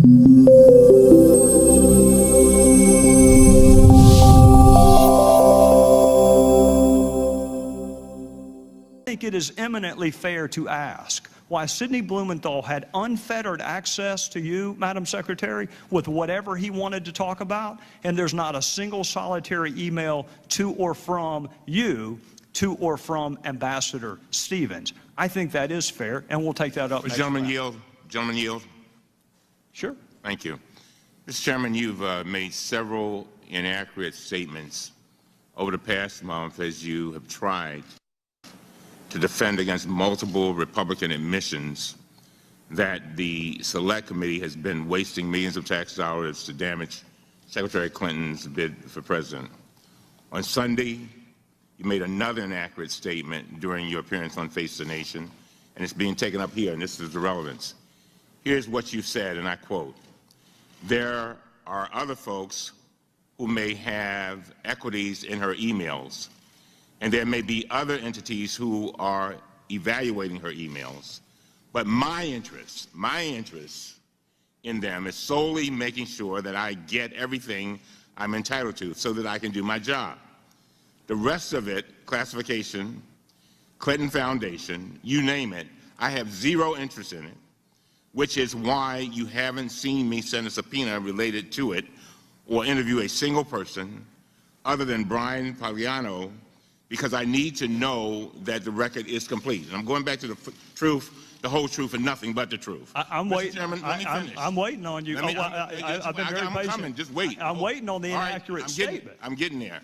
I think it is eminently fair to ask why Sidney Blumenthal had unfettered access to you, Madam Secretary, with whatever he wanted to talk about, and there's not a single solitary email to or from you to or from Ambassador Stevens. I think that is fair, and we'll take that up next Gentleman round. yield. Gentleman yield. Sure. Thank you. Mr. Chairman, you've made several inaccurate statements over the past month as you have tried to defend against multiple Republican admissions that the Select Committee has been wasting millions of tax dollars to damage Secretary Clinton's bid for president. On Sunday, you made another inaccurate statement during your appearance on Face the Nation, and it's being taken up here, and this is the relevance. Here's what you said, and I quote, "There are other folks who may have equities in her emails, and there may be other entities who are evaluating her emails. But my interest in them is solely making sure that I get everything I'm entitled to so that I can do my job. The rest of it, classification, Clinton Foundation, you name it, I have zero interest in it, which is why you haven't seen me send a subpoena related to it or interview a single person other than Brian Pagliano, because I need to know that the record is complete." And I'm going back to the truth, the whole truth, and nothing but the truth. I'm waiting. Chairman, let me finish. I'm waiting on you. I've been very patient. Coming. Just wait. I'm waiting on the inaccurate statement. I'm getting there.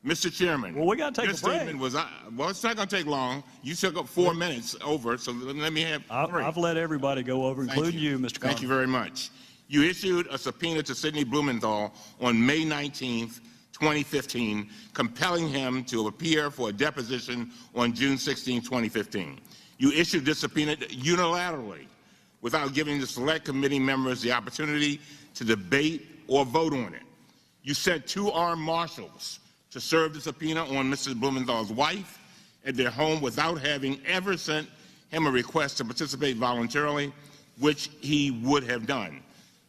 Mr. Chairman. Well, we got to take a break. Your statement was, well, it's not going to take long. You took up 4 minutes over, so let me have 3. I've let everybody go over, including you, Mr. Cummings. Thank you very much. You issued a subpoena to Sidney Blumenthal on May 19th, 2015, compelling him to appear for a deposition on June 16, 2015. You issued this subpoena unilaterally without giving the Select Committee members the opportunity to debate or vote on it. You sent 2 armed marshals to serve the subpoena on Mrs. Blumenthal's wife at their home without having ever sent him a request to participate voluntarily, which he would have done.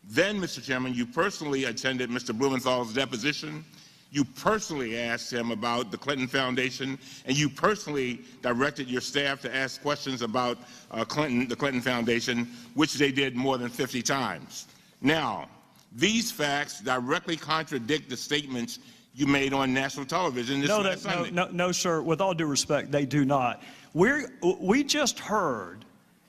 Then, Mr. Chairman, you personally attended Mr. Blumenthal's deposition. You personally asked him about the Clinton Foundation, and you personally directed your staff to ask questions about the Clinton Foundation, which they did more than 50 times. Now, these facts directly contradict the statements you made on national television this last Sunday. No, sir. With all due respect, they do not. We just heard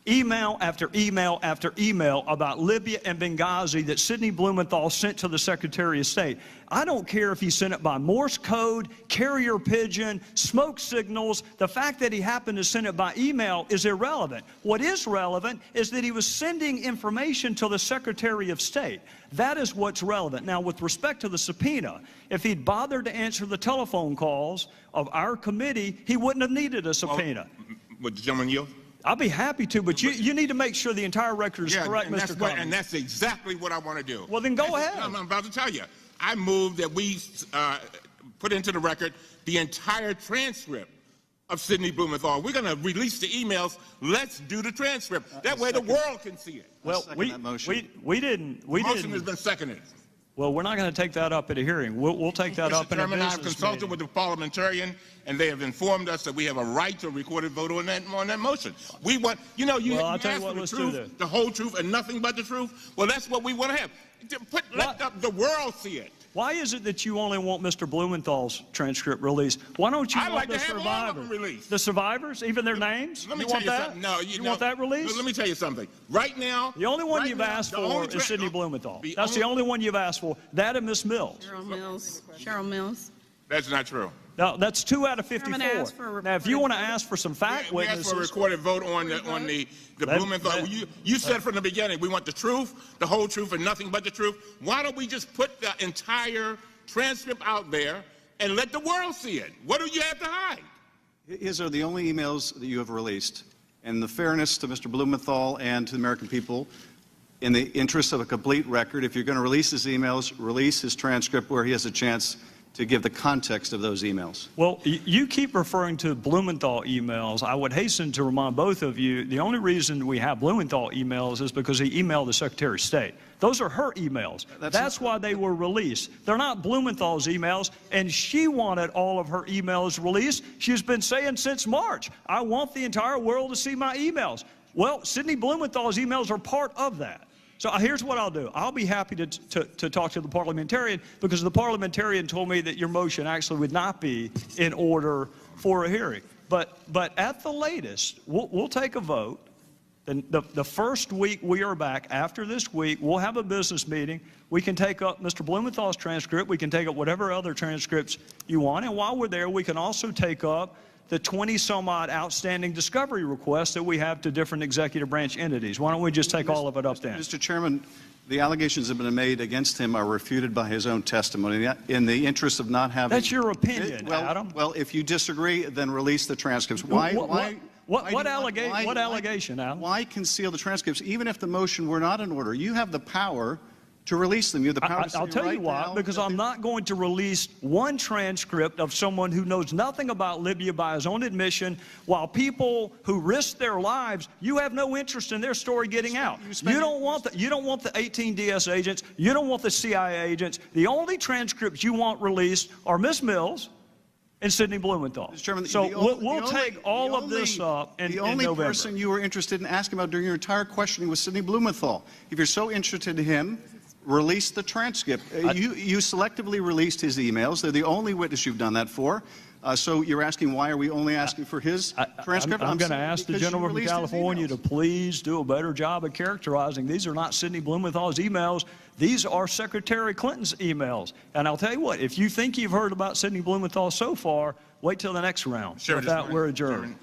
email after email after email about Libya and Benghazi that Sidney Blumenthal sent to the Secretary of State. I don't care if he sent it by Morse code, carrier pigeon, smoke signals. The fact that he happened to send it by email is irrelevant. What is relevant is that he was sending information to the Secretary of State. That is what's relevant. Now, with respect to the subpoena, if he'd bothered to answer the telephone calls of our committee, he wouldn't have needed a subpoena. Would the gentleman yield? I'll be happy to, but you need to make sure the entire record is correct, Mr. Cummings. And that's exactly what I want to do. Well, then go ahead. I'm about to tell you. I move that we put into the record the entire transcript of Sidney Blumenthal. We're going to release the emails. Let's do the transcript. That way the world can see it. Well, we didn't. The motion has been seconded. Well, we're not going to take that up at a hearing. We'll take that up in a business meeting. I've consulted with the parliamentarian, and they have informed us that we have a right to a recorded vote on that motion. We want, you ask for the truth, the whole truth, and nothing but the truth. Well, that's what we want to have. Let the world see it. Why is it that you only want Mr. Blumenthal's transcript released? Why don't you want the survivors? The survivors, even their names? Let me tell you something. No, you want that released? Let me tell you something. Right now, the only one you've asked for is Sidney Blumenthal. That's the only one you've asked for. That and Miss Mills. Cheryl Mills. That's not true. No, that's 2 out of 54. Now, if you want to ask for some fact witnesses, we asked for a recorded vote on the Blumenthal. You said from the beginning we want the truth, the whole truth, and nothing but the truth. Why don't we just put the entire transcript out there and let the world see it? What do you have to hide? These are the only emails that you have released. And the fairness to Mr. Blumenthal and to the American people, in the interest of a complete record, if you're going to release his emails, release his transcript where he has a chance to give the context of those emails. Well, you keep referring to Blumenthal emails. I would hasten to remind both of you, the only reason we have Blumenthal emails is because he emailed the Secretary of State. Those are her emails. That's why they were released. They're not Blumenthal's emails, and she wanted all of her emails released. She's been saying since March, I want the entire world to see my emails. Well, Sidney Blumenthal's emails are part of that. So here's what I'll do. I'll be happy to talk to the parliamentarian, because the parliamentarian told me that your motion actually would not be in order for a hearing. But at the latest, we'll take a vote. And the first week we are back, after this week, we'll have a business meeting. We can take up Mr. Blumenthal's transcript. We can take up whatever other transcripts you want. And while we're there, we can also take up the 20-some-odd outstanding discovery requests that we have to different executive branch entities. Why don't we just take all of it up then? Mr. Chairman, the allegations that have been made against him are refuted by his own testimony. In the interest of not having... That's your opinion, Adam. Well, if you disagree, then release the transcripts. What allegation, Adam? Why conceal the transcripts? Even if the motion were not in order, you have the power to release them. You have the power to say I'll tell you why, because I'm not going to release one transcript of someone who knows nothing about Libya by his own admission, while people who risk their lives, you have no interest in their story getting out. You don't want the 18 DS agents. You don't want the CIA agents. The only transcripts you want released are Ms. Mills and Sidney Blumenthal. Mr. Chairman, so we'll take all of this up in November. The only person you were interested in asking about during your entire questioning was Sidney Blumenthal. If you're so interested in him, release the transcript. You selectively released his emails. They're the only witness you've done that for. So you're asking, why are we only asking for his transcript? I'm going to ask the gentleman from California to please do a better job of characterizing. These are not Sidney Blumenthal's emails. These are Secretary Clinton's emails. And I'll tell you what, if you think you've heard about Sidney Blumenthal so far, wait till the next round. With that, we're adjourned.